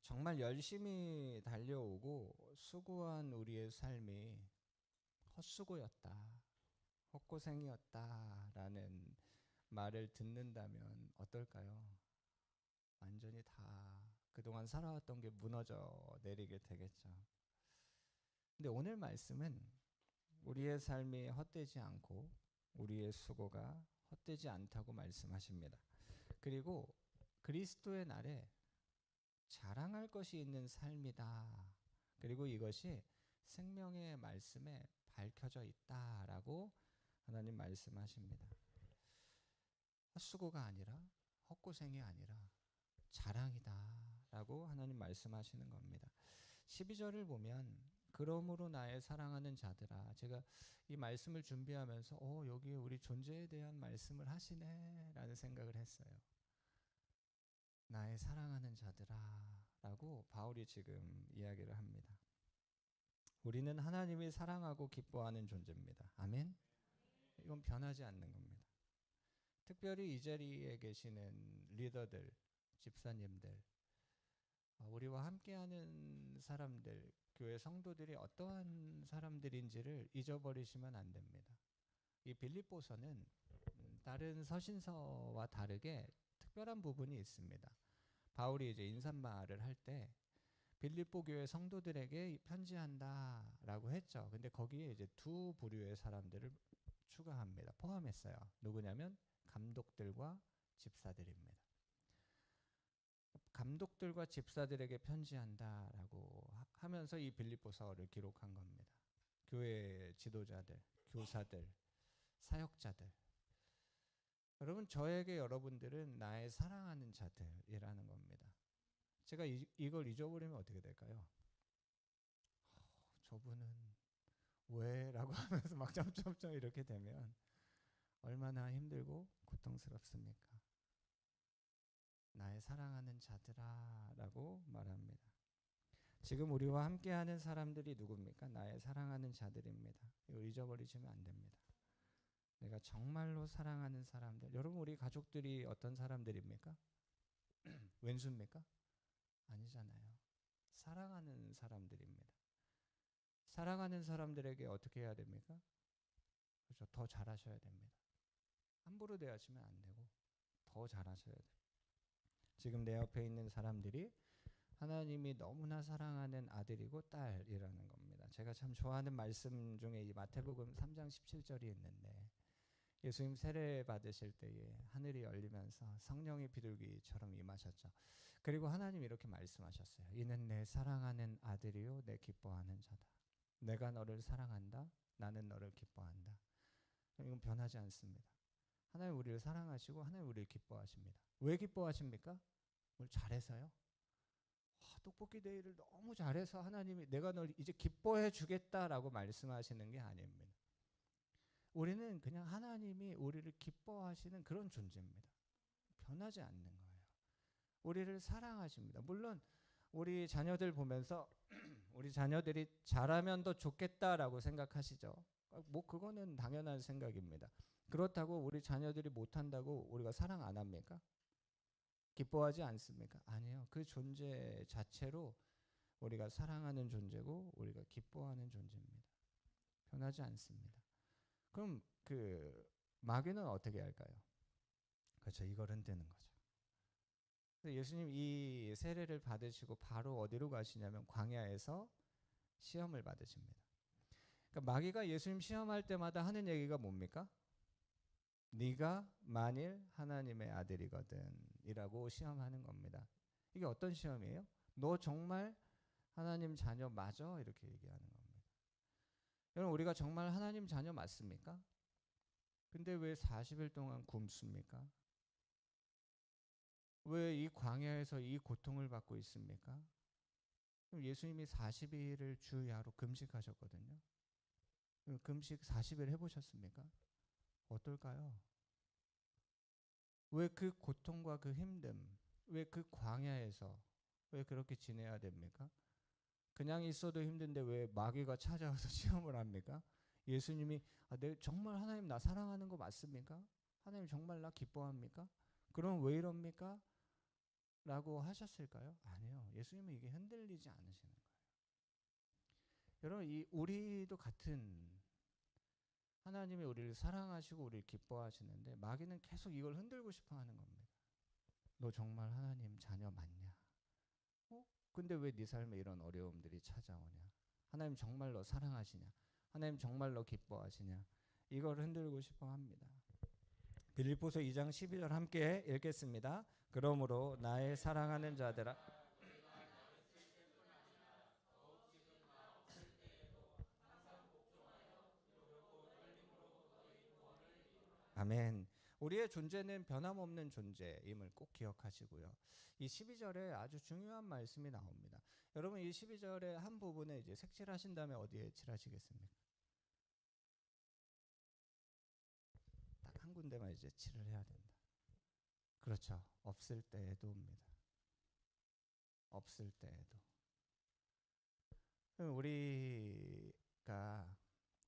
정말 열심히 달려오고 수고한 우리의 삶이 헛수고였다, 헛고생이었다라는 말을 듣는다면 어떨까요? 완전히 다 그동안 살아왔던 게 무너져 내리게 되겠죠. 근데 오늘 말씀은 우리의 삶이 헛되지 않고 우리의 수고가 헛되지 않다고 말씀하십니다. 그리고 그리스도의 날에 자랑할 것이 있는 삶이다. 그리고 이것이 생명의 말씀에 밝혀져 있다라고 하나님 말씀하십니다. 헛수고가 아니라 헛고생이 아니라 자랑이다라고 하나님 말씀하시는 겁니다. 12절을 보면 그러므로 나의 사랑하는 자들아, 제가 이 말씀을 준비하면서 여기 우리 존재에 대한 말씀을 하시네 라는 생각을 했어요. 나의 사랑하는 자들아 라고 바울이 지금 이야기를 합니다. 우리는 하나님이 사랑하고 기뻐하는 존재입니다. 아멘? 이건 변하지 않는 겁니다. 특별히 이 자리에 계시는 리더들, 집사님들, 우리와 함께하는 사람들, 교회 성도들이 어떠한 사람들인지를 잊어버리시면 안 됩니다. 이 빌립보서는 다른 서신서와 다르게 특별한 부분이 있습니다. 바울이 이제 인사말을 할 때 빌립보 교회 성도들에게 편지한다라고 했죠. 근데 거기에 이제 두 부류의 사람들을 추가합니다. 포함했어요. 누구냐면 감독들과 집사들입니다. 감독들과 집사들에게 편지한다라고 하면서 이 빌립보서를 기록한 겁니다. 교회 지도자들, 교사들, 사역자들. 여러분, 저에게 여러분들은 나의 사랑하는 자들이라는 겁니다. 제가 이걸 잊어버리면 어떻게 될까요? 저분은 왜? 라고 하면서 막 점점점 이렇게 되면 얼마나 힘들고 고통스럽습니까? 나의 사랑하는 자들아 라고 말합니다. 지금 우리와 함께하는 사람들이 누굽니까? 나의 사랑하는 자들입니다. 이거 잊어버리시면 안 됩니다. 내가 정말로 사랑하는 사람들. 여러분, 우리 가족들이 어떤 사람들입니까? 왼수입니까? 아니잖아요. 사랑하는 사람들입니다. 사랑하는 사람들에게 어떻게 해야 됩니까? 그렇죠. 더 잘하셔야 됩니다. 함부로 대하시면 안 되고 더 잘하셔야 돼요. 지금 내 옆에 있는 사람들이 하나님이 너무나 사랑하는 아들이고 딸이라는 겁니다. 제가 참 좋아하는 말씀 중에 이 마태복음 3장 17절이 있는데, 예수님 세례 받으실 때에 하늘이 열리면서 성령의 비둘기처럼 임하셨죠. 그리고 하나님 이렇게 말씀하셨어요. 이는 내 사랑하는 아들이요 내 기뻐하는 자다. 내가 너를 사랑한다. 나는 너를 기뻐한다. 이건 변하지 않습니다. 하나님 우리를 사랑하시고 하나님 우리를 기뻐하십니다. 왜 기뻐하십니까? 뭘 잘해서요? 떡볶이 데이를 너무 잘해서 하나님이 내가 널 이제 기뻐해 주겠다라고 말씀하시는 게 아닙니다. 우리는 그냥 하나님이 우리를 기뻐하시는 그런 존재입니다. 변하지 않는 거예요. 우리를 사랑하십니다. 물론 우리 자녀들 보면서 우리 자녀들이 잘하면 더 좋겠다라고 생각하시죠. 뭐 그거는 당연한 생각입니다. 그렇다고 우리 자녀들이 못한다고 우리가 사랑 안 합니까? 기뻐하지 않습니까? 아니요. 그 존재 자체로 우리가 사랑하는 존재고 우리가 기뻐하는 존재입니다. 변하지 않습니다. 그럼 그 마귀는 어떻게 할까요? 그렇죠. 이걸 흔드는 거죠. 예수님 이 세례를 받으시고 바로 어디로 가시냐면 광야에서 시험을 받으십니다. 그러니까 마귀가 예수님 시험할 때마다 하는 얘기가 뭡니까? 네가 만일 하나님의 아들이거든 이라고 시험하는 겁니다. 이게 어떤 시험이에요? 너 정말 하나님 자녀 맞아? 이렇게 얘기하는 겁니다. 여러분, 우리가 정말 하나님 자녀 맞습니까? 근데 왜 40일 동안 굶습니까? 왜 이 광야에서 이 고통을 받고 있습니까? 예수님이 40일을 주 야로 금식하셨거든요. 금식 40일 해보셨습니까? 어떨까요? 왜 그 고통과 그 힘듦, 왜 그 광야에서 왜 그렇게 지내야 됩니까? 그냥 있어도 힘든데 왜 마귀가 찾아와서 시험을 합니까? 예수님이 정말 하나님 나 사랑하는 거 맞습니까? 하나님 정말 나 기뻐합니까? 그럼 왜 이럽니까? 라고 하셨을까요? 아니요. 예수님은 이게 흔들리지 않으시는 거예요. 여러분, 우리도 같은 하나님이 우리를 사랑하시고 우리를 기뻐하시는데 마귀는 계속 이걸 흔들고 싶어 하는 겁니다. 너 정말 하나님 자녀 맞냐? 근데 왜 네 삶에 이런 어려움들이 찾아오냐? 하나님 정말 너 사랑하시냐? 하나님 정말 너 기뻐하시냐? 이걸 흔들고 싶어 합니다. 빌립보서 2장 12절 함께 읽겠습니다. 그러므로 나의 사랑하는 자들아, 아멘. 우리의 존재는 변함없는 존재임을 꼭 기억하시고요. 이 12절에 아주 중요한 말씀이 나옵니다. 여러분, 이 12절의 한 부분에 이제 색칠하신 다음에 어디에 칠하시겠습니까? 딱 한 군데만 이제 칠을 해야 된다. 그렇죠. 없을 때에도입니다. 없을 때에도. 우리가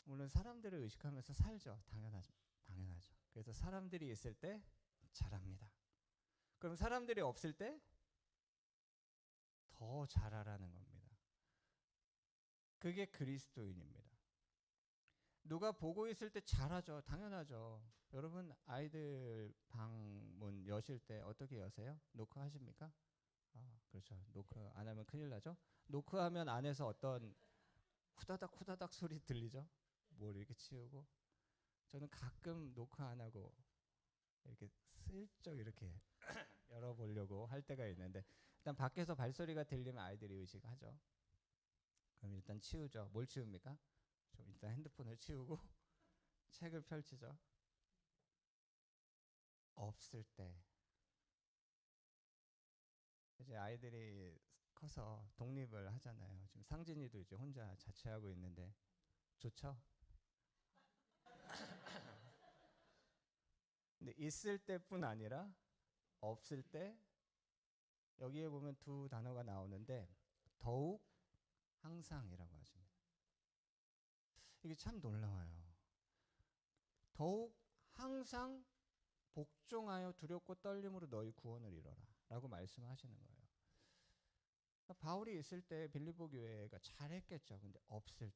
물론 사람들을 의식하면서 살죠. 당연하죠. 당연하죠. 그래서 사람들이 있을 때 잘합니다. 그럼 사람들이 없을 때 더 잘하라는 겁니다. 그게 그리스도인입니다. 누가 보고 있을 때 잘하죠. 당연하죠. 여러분, 아이들 방문 여실 때 어떻게 여세요? 노크하십니까? 그렇죠. 노크 안 하면 큰일 나죠. 노크하면 안에서 어떤 후다닥 후다닥 소리 들리죠. 뭘 이렇게 치우고. 저는 가끔 노크 안 하고 이렇게 슬쩍 이렇게 열어보려고 할 때가 있는데, 일단 밖에서 발소리가 들리면 아이들이 의식하죠. 그럼 일단 치우죠. 뭘 치웁니까? 좀 일단 핸드폰을 치우고 책을 펼치죠. 없을 때 이제 아이들이 커서 독립을 하잖아요. 지금 상진이도 이제 혼자 자취하고 있는데 좋죠. 근데 있을 때뿐 아니라 없을 때, 여기에 보면 두 단어가 나오는데 더욱 항상이라고 하십니다. 이게 참 놀라워요. 더욱 항상 복종하여 두렵고 떨림으로 너희 구원을 이뤄라 라고 말씀하시는 거예요. 그러니까 바울이 있을 때 빌립보 교회가 잘했겠죠. 근데 없을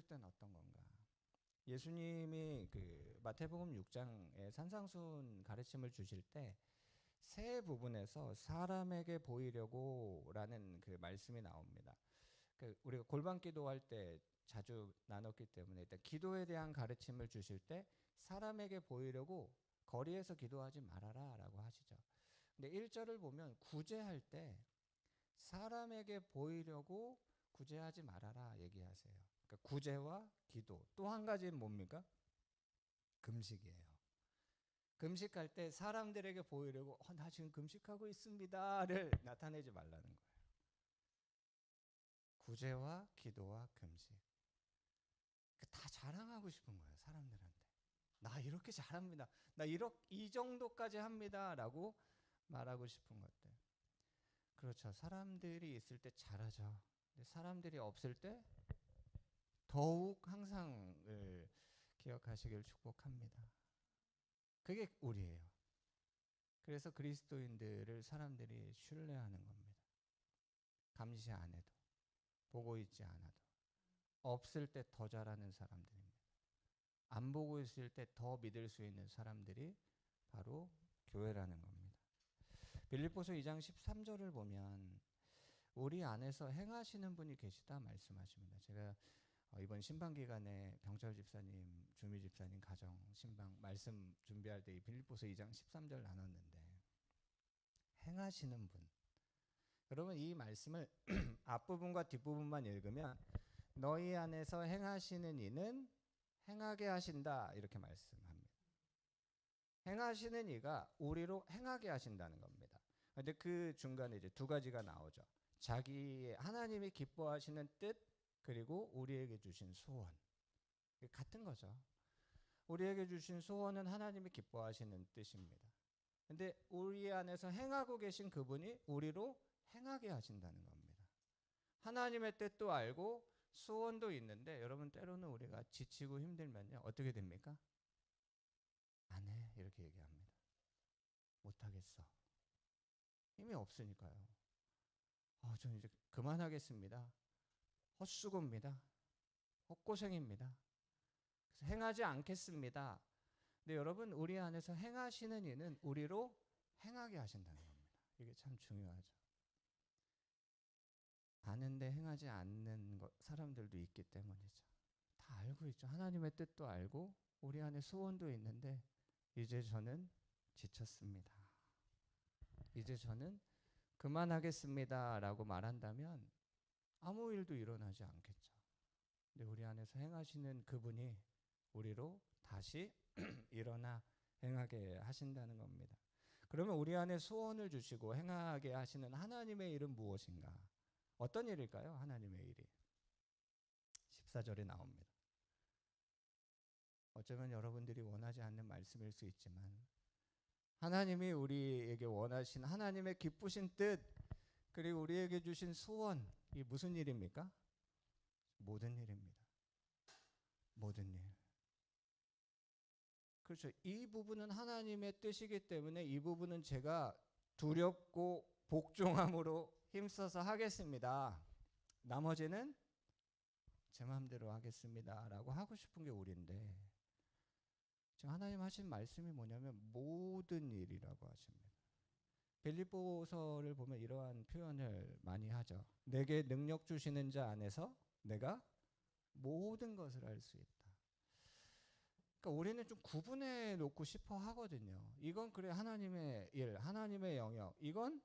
때는 어떤 건가? 예수님이 그 마태복음 6장에 산상수훈 가르침을 주실 때 세 부분에서 사람에게 보이려고라는 그 말씀이 나옵니다. 그 우리가 골방 기도할 때 자주 나눴기 때문에 일단 기도에 대한 가르침을 주실 때 사람에게 보이려고 거리에서 기도하지 말아라라고 하시죠. 근데 1절을 보면 구제할 때 사람에게 보이려고 구제하지 말아라 얘기하세요. 그러니까 구제와 기도, 또 한 가지는 뭡니까? 금식이에요. 금식할 때 사람들에게 보이려고 나 지금 금식하고 있습니다를 나타내지 말라는 거예요. 구제와 기도와 금식. 다 자랑하고 싶은 거예요. 사람들한테. 나 이렇게 잘합니다. 이 정도까지 합니다. 라고 말하고 싶은 것들. 그렇죠. 사람들이 있을 때 잘하죠. 근데 사람들이 없을 때 더욱 항상을 기억하시길 축복합니다. 그게 우리예요. 그래서 그리스도인들을 사람들이 신뢰하는 겁니다. 감시 안 해도, 보고 있지 않아도, 없을 때 더 잘하는 사람들입니다. 안 보고 있을 때 더 믿을 수 있는 사람들이 바로 교회라는 겁니다. 빌립보서 2장 13절을 보면 우리 안에서 행하시는 분이 계시다 말씀하십니다. 제가 이번 신방 기간에 병철 집사님, 주미 집사님 가정 신방 말씀 준비할 때 이 빌립보서 2장 13절 나눴는데, 행하시는 분. 여러분, 이 말씀을 앞부분과 뒷부분만 읽으면 너희 안에서 행하시는 이는 행하게 하신다 이렇게 말씀합니다. 행하시는 이가 우리로 행하게 하신다는 겁니다. 근데 그 중간에 이제 두 가지가 나오죠. 자기 하나님이 기뻐하시는 뜻, 그리고 우리에게 주신 소원. 같은 거죠. 우리에게 주신 소원은 하나님이 기뻐하시는 뜻입니다. 근데 우리 안에서 행하고 계신 그분이 우리로 행하게 하신다는 겁니다. 하나님의 뜻도 알고 소원도 있는데, 여러분 때로는 우리가 지치고 힘들면요 어떻게 됩니까? 안 해 이렇게 얘기합니다. 못하겠어. 힘이 없으니까요. 저는 이제 그만하겠습니다. 헛수고입니다. 헛고생입니다. 그래서 행하지 않겠습니다. 근데 여러분, 우리 안에서 행하시는 이는 우리로 행하게 하신다는 겁니다. 이게 참 중요하죠. 아는데 행하지 않는 사람들도 있기 때문이죠. 다 알고 있죠. 하나님의 뜻도 알고 우리 안에 소원도 있는데 이제 저는 지쳤습니다. 이제 저는 그만하겠습니다 라고 말한다면 아무 일도 일어나지 않겠죠. 근데 우리 안에서 행하시는 그분이 우리로 다시 일어나 행하게 하신다는 겁니다. 그러면 우리 안에 소원을 주시고 행하게 하시는 하나님의 일은 무엇인가? 어떤 일일까요? 하나님의 일이 14절에 나옵니다. 어쩌면 여러분들이 원하지 않는 말씀일 수 있지만 하나님이 우리에게 원하신 하나님의 기쁘신 뜻, 그리고 우리에게 주신 소원, 이 무슨 일입니까? 모든 일입니다. 모든 일. 그렇죠. 이 부분은 하나님의 뜻이기 때문에 이 부분은 제가 두렵고 복종함으로 힘써서 하겠습니다. 나머지는 제 마음대로 하겠습니다 라고 하고 싶은 게 우리인데, 지금 하나님 하신 말씀이 뭐냐면 모든 일이라고 하십니다. 빌립보서를 보면 이러한 표현을 많이 하죠. 내게 능력 주시는 자 안에서 내가 모든 것을 할 수 있다. 그러니까 우리는 좀 구분해 놓고 싶어 하거든요. 이건 그래 하나님의 일, 하나님의 영역. 이건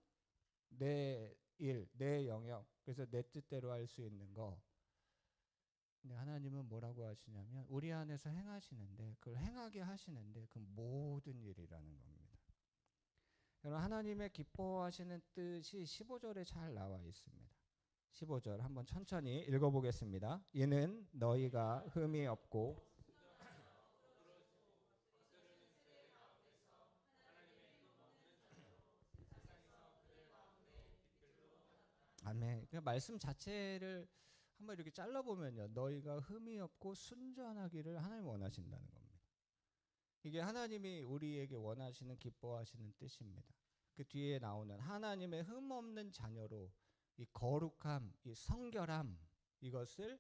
내 일, 내 영역. 그래서 내 뜻대로 할 수 있는 거. 근데 하나님은 뭐라고 하시냐면 우리 안에서 행하시는데, 그걸 행하게 하시는데 그 모든 일이라는 겁니다. 여러분, 하나님의 기뻐하시는 뜻이 15절에 잘 나와 있습니다. 15절 한번 천천히 읽어보겠습니다. 이는 너희가 흠이 없고 아멘. 그 말씀 자체를 한번 이렇게 잘라보면요, 너희가 흠이 없고 순전하기를 하나님 원하신다는 겁니다. 이게 하나님이 우리에게 원하시는 기뻐하시는 뜻입니다. 그 뒤에 나오는 하나님의 흠 없는 자녀로 이 거룩함, 이 성결함, 이것을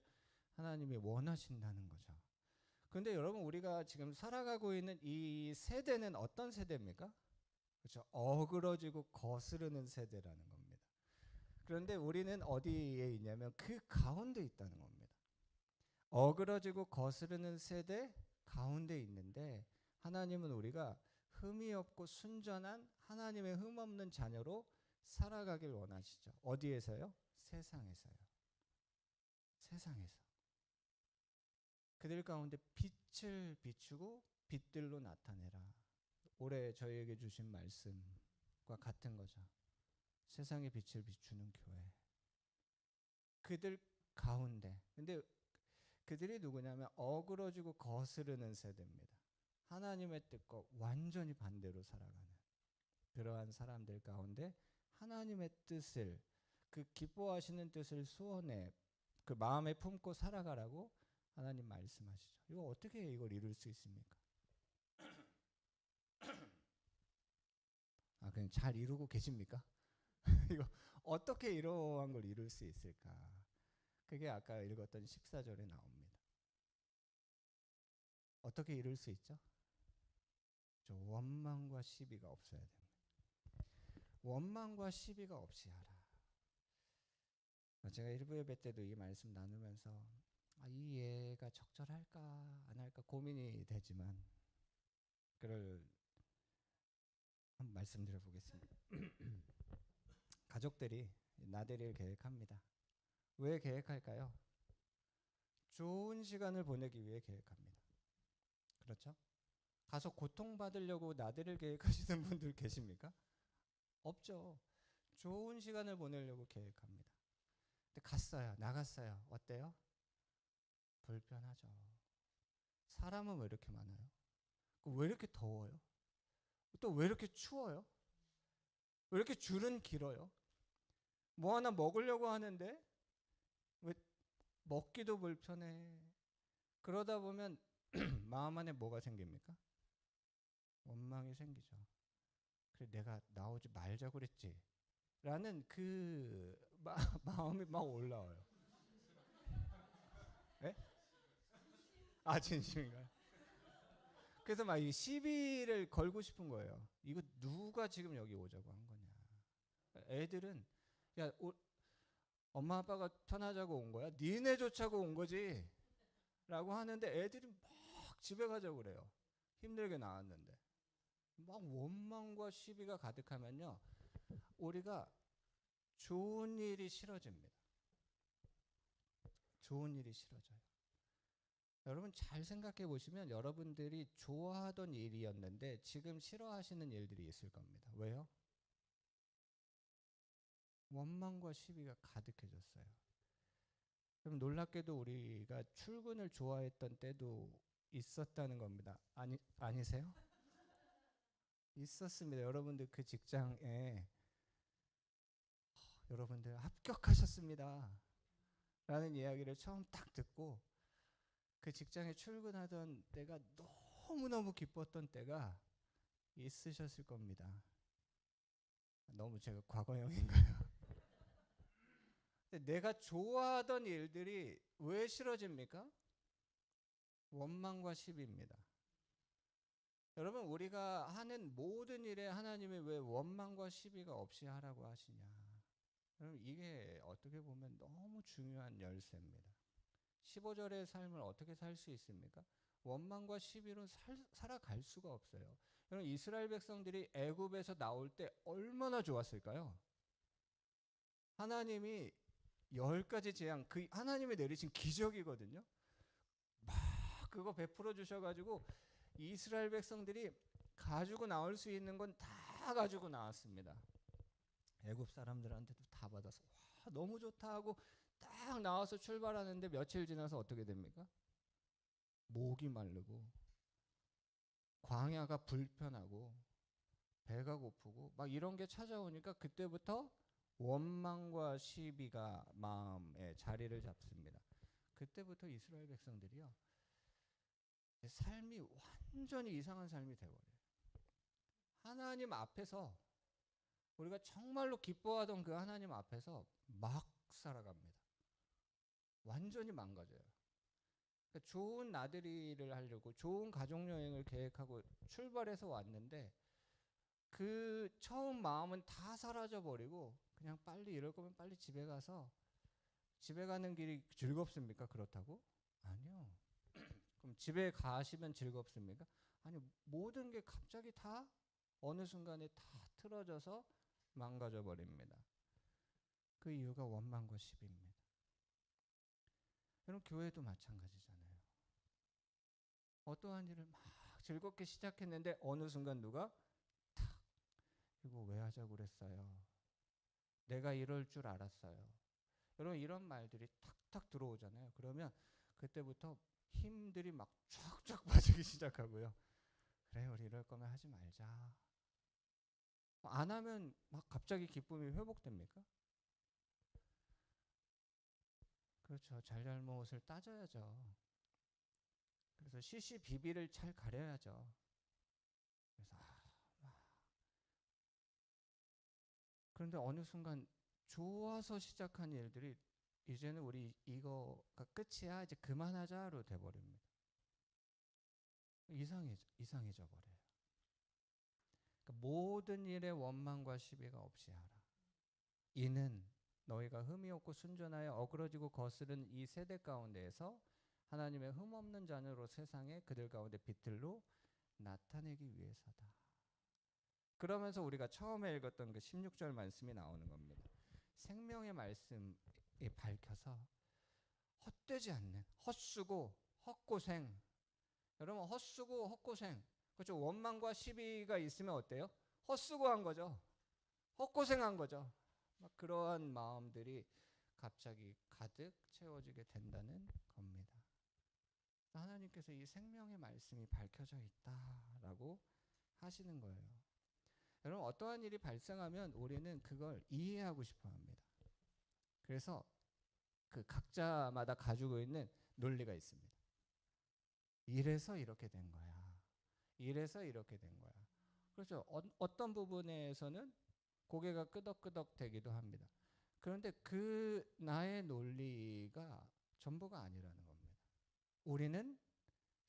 하나님이 원하신다는 거죠. 그런데 여러분, 우리가 지금 살아가고 있는 이 세대는 어떤 세대입니까? 그렇죠. 어그러지고 거스르는 세대라는 겁니다. 그런데 우리는 어디에 있냐면 그 가운데 있다는 겁니다. 어그러지고 거스르는 세대 가운데 있는데 하나님은 우리가 흠이 없고 순전한 하나님의 흠 없는 자녀로 살아가길 원하시죠. 어디에서요? 세상에서요. 세상에서. 그들 가운데 빛을 비추고 빛들로 나타내라. 올해 저희에게 주신 말씀과 같은 거죠. 세상의 빛을 비추는 교회. 그들 가운데. 근데 그들이 누구냐면 어그러지고 거스르는 세대입니다. 하나님의 뜻과 완전히 반대로 살아가는 그러한 사람들 가운데 하나님의 뜻을, 그 기뻐하시는 뜻을 소원에, 그 마음에 품고 살아가라고 하나님 말씀하시죠. 이거 어떻게 이걸 이룰 수 있습니까? 그냥 잘 이루고 계십니까? 이거 어떻게 이러한 걸 이룰 수 있을까? 그게 아까 읽었던 14절에 나옵니다. 어떻게 이룰 수 있죠? 원망과 시비가 없어야 됩니다. 원망과 시비가 없이 하라. 제가 일부 예배 때도 이 말씀 나누면서 이 예가 적절할까 안 할까 고민이 되지만 그걸 한번 말씀드려 보겠습니다. 가족들이 나들이를 계획합니다. 왜 계획할까요? 좋은 시간을 보내기 위해 계획합니다. 그렇죠? 가서 고통받으려고 나들이를 계획하시는 분들 계십니까? 없죠. 좋은 시간을 보내려고 계획합니다. 근데 갔어요. 나갔어요. 어때요? 불편하죠. 사람은 왜 이렇게 많아요? 왜 이렇게 더워요? 또 왜 이렇게 추워요? 왜 이렇게 줄은 길어요? 뭐 하나 먹으려고 하는데 왜 먹기도 불편해? 그러다 보면 마음 안에 뭐가 생깁니까? 원망이 생기죠. 그래, 내가 나오지 말자고 그랬지. 라는 그 마음이 막 올라와요. 네? 아, 진심인가요? 그래서 막 이 시비를 걸고 싶은 거예요. 이거 누가 지금 여기 오자고 한 거냐. 애들은 야, 엄마 아빠가 편하자고 온 거야? 니네 쫓아고 온 거지? 라고 하는데 애들이 막 집에 가자고 그래요. 힘들게 나왔는데. 막 원망과 시비가 가득하면요. 우리가 좋은 일이 싫어집니다. 좋은 일이 싫어져요. 여러분 잘 생각해 보시면 여러분들이 좋아하던 일이었는데 지금 싫어하시는 일들이 있을 겁니다. 왜요? 원망과 시비가 가득해졌어요. 그럼 놀랍게도 우리가 출근을 좋아했던 때도 있었다는 겁니다. 아니세요? 있었습니다. 여러분들 그 직장에 여러분들 합격하셨습니다. 라는 이야기를 처음 딱 듣고 그 직장에 출근하던 때가 너무너무 기뻤던 때가 있으셨을 겁니다. 너무 제가 과거형인가요? 근데 내가 좋아하던 일들이 왜 싫어집니까? 원망과 시비입니다. 여러분 우리가 하는 모든 일에 하나님이 왜 원망과 시비가 없이 하라고 하시냐. 여러분 이게 어떻게 보면 너무 중요한 열쇠입니다. 15절의 삶을 어떻게 살 수 있습니까? 원망과 시비로 살아갈 수가 없어요. 여러분 이스라엘 백성들이 애굽에서 나올 때 얼마나 좋았을까요? 하나님이 10가지 재앙, 그 하나님이 내리신 기적이거든요. 막 그거 베풀어 주셔가지고 이스라엘 백성들이 가지고 나올 수 있는 건 다 가지고 나왔습니다. 애굽 사람들한테도 다 받아서 와 너무 좋다 하고 딱 나와서 출발하는데 며칠 지나서 어떻게 됩니까? 목이 마르고 광야가 불편하고 배가 고프고 막 이런 게 찾아오니까 그때부터 원망과 시비가 마음에 자리를 잡습니다. 그때부터 이스라엘 백성들이요 삶이 완전히 이상한 삶이 되어버려요. 하나님 앞에서 우리가 정말로 기뻐하던 그 하나님 앞에서 막 살아갑니다. 완전히 망가져요. 그러니까 좋은 나들이를 하려고 좋은 가족여행을 계획하고 출발해서 왔는데 그 처음 마음은 다 사라져버리고 그냥 빨리 이럴 거면 빨리 집에 가서 집에 가는 길이 즐겁습니까? 그렇다고? 아니요. 그럼 집에 가시면 즐겁습니까? 아니 모든 게 갑자기 다 어느 순간에 다 틀어져서 망가져 버립니다. 그 이유가 원망과 시비입니다. 여러분 교회도 마찬가지잖아요. 어떠한 일을 막 즐겁게 시작했는데 어느 순간 누가 탁 이거 왜 하자고 그랬어요. 내가 이럴 줄 알았어요. 여러분 이런 말들이 탁탁 들어오잖아요. 그러면 그때부터 힘들이 막 쫙쫙 빠지기 시작하고요. 그래 우리 이럴 거면 하지 말자. 안 하면 막 갑자기 기쁨이 회복됩니까? 그렇죠. 잘잘못을 따져야죠. 그래서 시시비비를 잘 가려야죠. 그래서 그런데 어느 순간 좋아서 시작한 일들이 이제는 우리 이거가 끝이야 이제 그만하자로 돼버립니다. 이상해져 버려요. 그러니까 모든 일에 원망과 시비가 없이 하라. 이는 너희가 흠이 없고 순전하여 어그러지고 거스른 이 세대 가운데에서 하나님의 흠 없는 자녀로 세상에 그들 가운데 빛들로 나타내기 위해서다. 그러면서 우리가 처음에 읽었던 그 16절 말씀이 나오는 겁니다. 생명의 말씀이 밝혀서 헛되지 않는 헛수고 헛고생. 여러분 헛수고 헛고생. 그렇죠. 원망과 시비가 있으면 어때요? 헛수고한 거죠. 헛고생한 거죠. 막 그러한 마음들이 갑자기 가득 채워지게 된다는 겁니다. 하나님께서 이 생명의 말씀이 밝혀져 있다라고 하시는 거예요. 여러분 어떠한 일이 발생하면 우리는 그걸 이해하고 싶어 합니다. 그래서 그 각자마다 가지고 있는 논리가 있습니다. 이래서 이렇게 된 거야. 이래서 이렇게 된 거야. 그렇죠. 어떤 부분에서는 고개가 끄덕끄덕 되기도 합니다. 그런데 그 나의 논리가 전부가 아니라는 겁니다. 우리는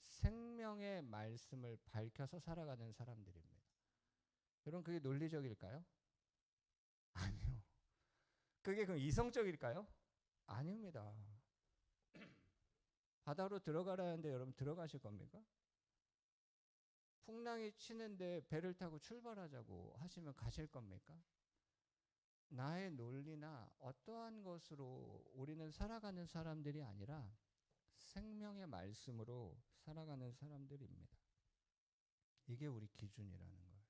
생명의 말씀을 밝혀서 살아가는 사람들입니다. 여러분, 그게 논리적일까요? 아니요. 그게 그럼 이성적일까요? 아닙니다. 바다로 들어가라는데 여러분 들어가실 겁니까? 풍랑이 치는데 배를 타고 출발하자고 하시면 가실 겁니까? 나의 논리나 어떠한 것으로 우리는 살아가는 사람들이 아니라 생명의 말씀으로 살아가는 사람들입니다. 이게 우리 기준이라는 거예요.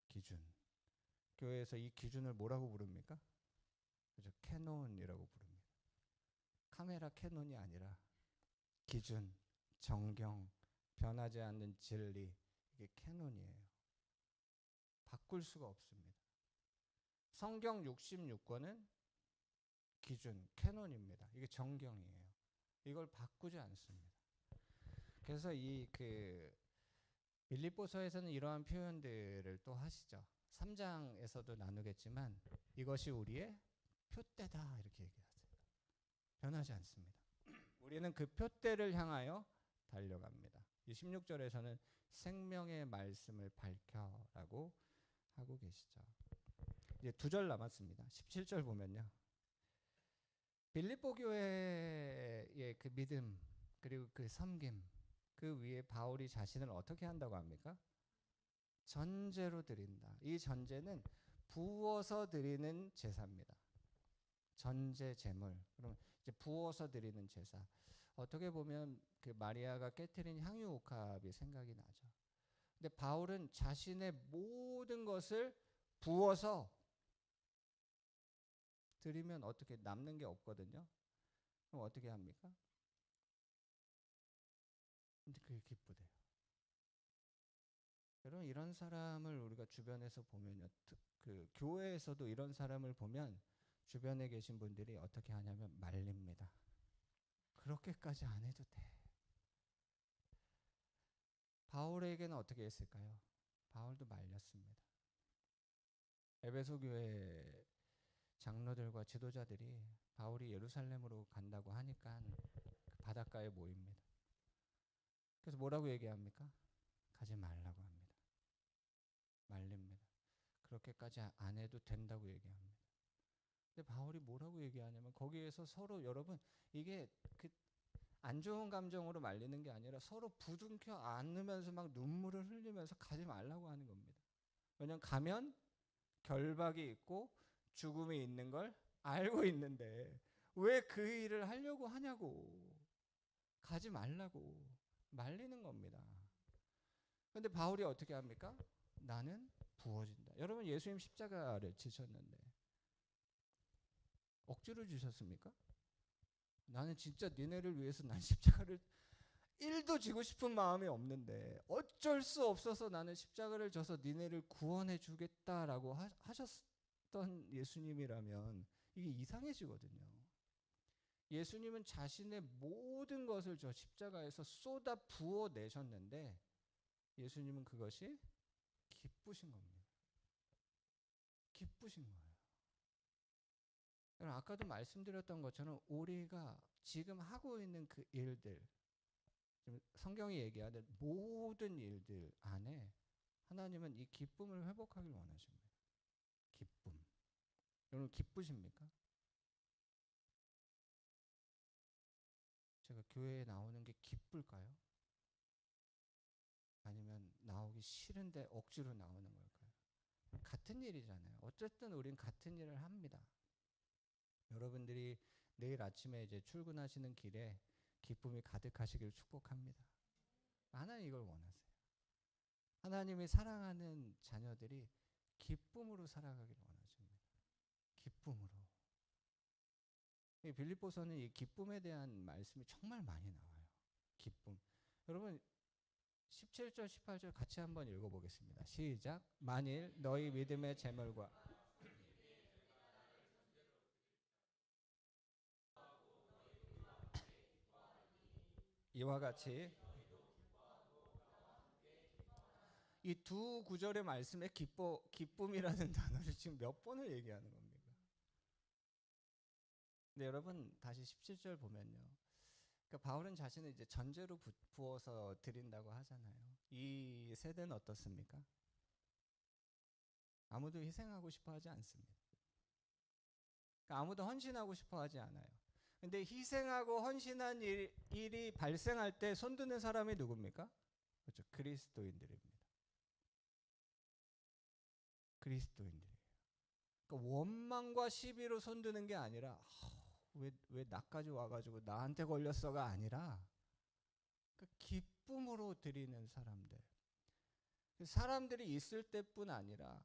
기준. 교회에서 이 기준을 뭐라고 부릅니까? 그죠? 캐논이라고 부릅니다. 카메라 캐논이 아니라 기준, 정경, 변하지 않는 진리, 이게 캐논이에요. 바꿀 수가 없습니다. 성경 66권은 기준, 캐논입니다. 이게 정경이에요. 이걸 바꾸지 않습니다. 그래서 빌립보서에서는 이러한 표현들을 또 하시죠. 3장에서도 나누겠지만 이것이 우리의 표대다 이렇게 얘기하세요. 변하지 않습니다. 우리는 그 표대를 향하여 달려갑니다. 16절에서는 생명의 말씀을 밝혀라고 하고 계시죠. 이제 2절 남았습니다. 17절 보면요. 빌립보 교회의 그 믿음 그리고 그 섬김 그 위에 바울이 자신을 어떻게 한다고 합니까? 전제로 드린다. 이 전제는 부어서 드리는 제사입니다. 전제 제물. 그럼 이제 부어서 드리는 제사. 어떻게 보면 그 마리아가 깨트린 향유 옥합이 생각이 나죠. 근데 바울은 자신의 모든 것을 부어서 드리면 어떻게 남는 게 없거든요. 그럼 어떻게 합니까? 근데 그게 기쁘대요. 여러분, 이런 사람을 우리가 주변에서 보면요, 그 교회에서도 이런 사람을 보면 주변에 계신 분들이 어떻게 하냐면 말립니다. 그렇게까지 안 해도 돼. 바울에게는 어떻게 했을까요? 바울도 말렸습니다. 에베소 교회 장로들과 지도자들이 바울이 예루살렘으로 간다고 하니까 그 바닷가에 모입니다. 그래서 뭐라고 얘기합니까? 가지 말라고 합니다. 말립니다. 그렇게까지 안 해도 된다고 얘기합니다. 근데 바울이 뭐라고 얘기하냐면 거기에서 서로 여러분 이게 그 안 좋은 감정으로 말리는 게 아니라 서로 부둥켜 안으면서 막 눈물을 흘리면서 가지 말라고 하는 겁니다. 왜냐하면 가면 결박이 있고 죽음이 있는 걸 알고 있는데 왜 그 일을 하려고 하냐고, 가지 말라고 말리는 겁니다. 그런데 바울이 어떻게 합니까? 나는 부어진다. 여러분, 예수님 십자가를 지셨는데 억지로 주셨습니까? 나는 진짜 니네를 위해서 난 십자가를 1도 지고 싶은 마음이 없는데 어쩔 수 없어서 나는 십자가를 져서 니네를 구원해 주겠다라고 하셨던 예수님이라면 이게 이상해지거든요. 예수님은 자신의 모든 것을 저 십자가에서 쏟아 부어 내셨는데 예수님은 그것이 기쁘신 겁니다. 기쁘신 거예요. 아까도 말씀드렸던 것처럼 우리가 지금 하고 있는 그 일들, 성경이 얘기하는 모든 일들 안에 하나님은 이 기쁨을 회복하길 원하십니다. 기쁨. 여러분 기쁘십니까? 제가 교회에 나오는 게 기쁠까요? 아니면 나오기 싫은데 억지로 나오는 걸까요? 같은 일이잖아요. 어쨌든 우린 같은 일을 합니다. 여러분들이 내일 아침에 이제 출근하시는 길에 기쁨이 가득하시길 축복합니다. 하나님 이걸 원하세요. 하나님이 사랑하는 자녀들이 기쁨으로 살아가길 원하십니다. 기쁨으로. 빌립보서는 이 기쁨에 대한 말씀이 정말 많이 나와요. 기쁨. 여러분 17절 18절 같이 한번 읽어보겠습니다. 시작. 만일 너희 믿음의 재물과 이와 같이 이 두 구절의 말씀에 기쁨이라는 단어를 지금 몇 번을 얘기하는 겁니까? 근데 여러분 다시 17절 보면요. 그러니까 바울은 자신을 이제 전제로 부어서 드린다고 하잖아요. 이 세대는 어떻습니까? 아무도 희생하고 싶어 하지 않습니다. 그러니까 아무도 헌신하고 싶어 하지 않아요. 근데 희생하고 헌신한 일이 발생할 때 손드는 사람이 누굽니까? 그렇죠. 그리스도인들입니다. 그리스도인들이에요. 그러니까 원망과 시비로 손드는 게 아니라 왜 나까지 와가지고 나한테 걸렸어가 아니라 그러니까 기쁨으로 드리는 사람들. 사람들이 있을 때뿐 아니라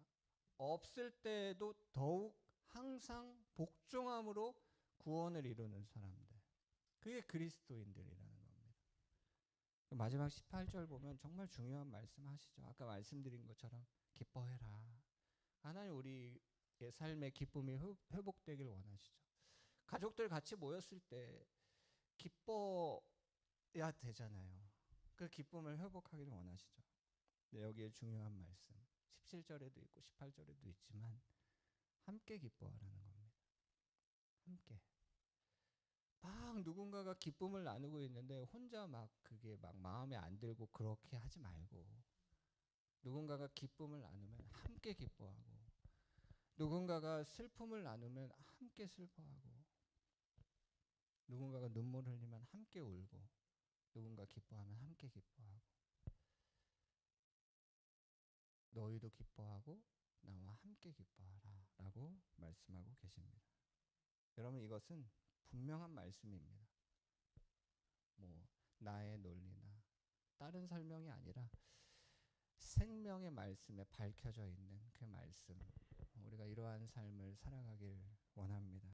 없을 때에도 더욱 항상 복종함으로 구원을 이루는 사람들. 그게 그리스도인들이라는 겁니다. 마지막 18절 보면 정말 중요한 말씀 하시죠. 아까 말씀드린 것처럼 기뻐해라. 하나님 우리의 삶의 기쁨이 회복되길 원하시죠. 가족들 같이 모였을 때 기뻐야 되잖아요. 그 기쁨을 회복하기를 원하시죠. 네, 여기에 중요한 말씀 17절에도 있고 18절에도 있지만 함께 기뻐하라는 겁니다. 함께. 막 누군가가 기쁨을 나누고 있는데 혼자 막 그게 막 마음에 안 들고 그렇게 하지 말고 누군가가 기쁨을 나누면 함께 기뻐하고 누군가가 슬픔을 나누면 함께 슬퍼하고 누군가가 눈물 흘리면 함께 울고 누군가 기뻐하면 함께 기뻐하고 너희도 기뻐하고 나와 함께 기뻐하라 라고 말씀하고 계십니다. 여러분 이것은 분명한 말씀입니다. 뭐 나의 논리나 다른 설명이 아니라 생명의 말씀에 밝혀져 있는 그 말씀 우리가 이러한 삶을 살아가기를